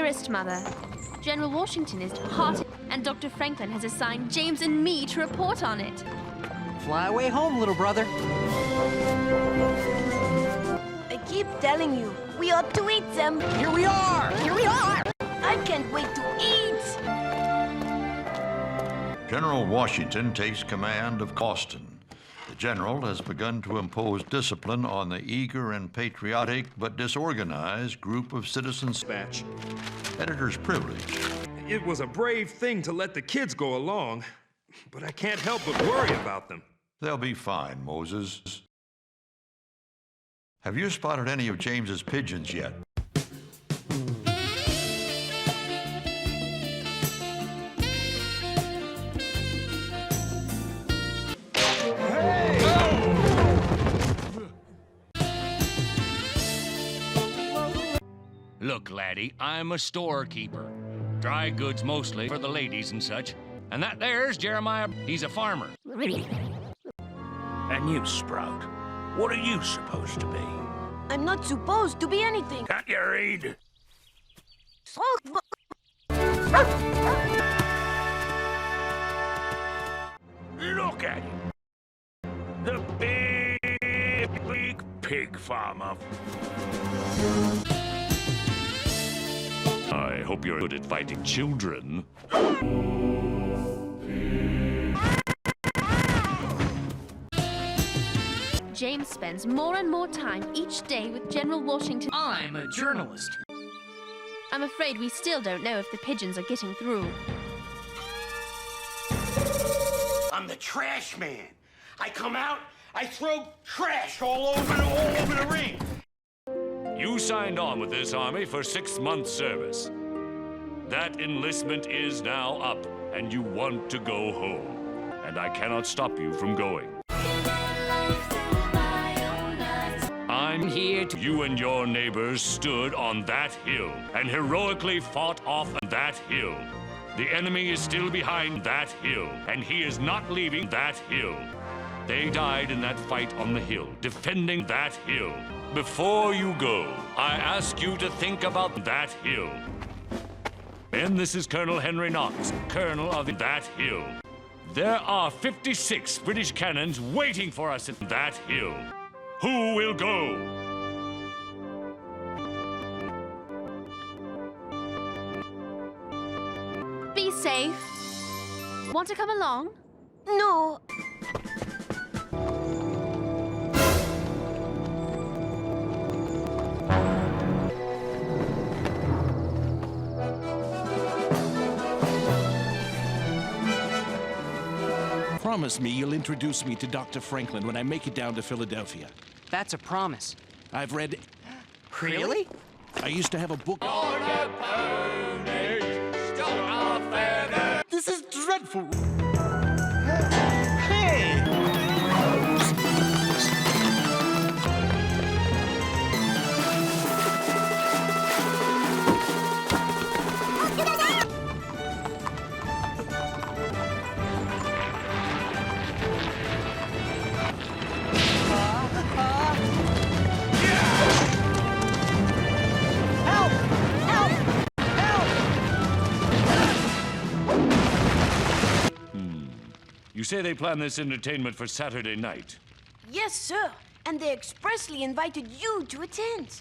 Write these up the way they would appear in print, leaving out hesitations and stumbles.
Dearest Mother, General Washington is departed, and Dr. Franklin has assigned James and me to report on it. Fly away home, little brother. I keep telling you, we ought to eat them. Here we are! Here we are! I can't wait to eat! General Washington takes command of Boston. The general has begun to impose discipline on the eager and patriotic but disorganized group of citizens. Batch. Editor's privilege. It was a brave thing to let the kids go along, but I can't help but worry about them. They'll be fine, Moses. Have you spotted any of James's pigeons yet? Look, laddie, I'm a storekeeper. Dry goods mostly for the ladies and such. And that there's Jeremiah. He's a farmer. And you, Sprout, what are you supposed to be? I'm not supposed to be anything. Can't you read? Look at him. The big pig farmer. I hope you're good at fighting children. James spends more and more time each day with General Washington. I'm a journalist. I'm afraid we still don't know if the pigeons are getting through. I'm the trash man. I come out, I throw trash all over the ring. You signed on with this army for 6 months' service. That enlistment is now up, and you want to go home. And I cannot stop you from going. I'm here to... You and your neighbors stood on that hill and heroically fought off that hill. The enemy is still behind that hill, and he is not leaving that hill. They died in that fight on the hill, defending that hill. Before you go, I ask you to think about that hill. And this is Colonel Henry Knox, colonel of that hill. There are 56 British cannons waiting for us at that hill. Who will go? Be safe. Want to come along? No. Promise me you'll introduce me to Dr. Franklin when I make it down to Philadelphia. That's a promise. I've read... Really? I used to have a book... This is dreadful! Hey! You say they plan this entertainment for Saturday night. Yes, sir. And they expressly invited you to attend.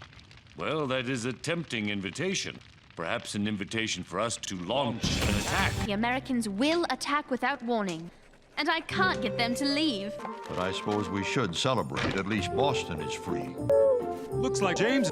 Well, that is a tempting invitation. Perhaps an invitation for us to launch an attack. The Americans will attack without warning. And I can't get them to leave. But I suppose we should celebrate. At least Boston is free. Looks like James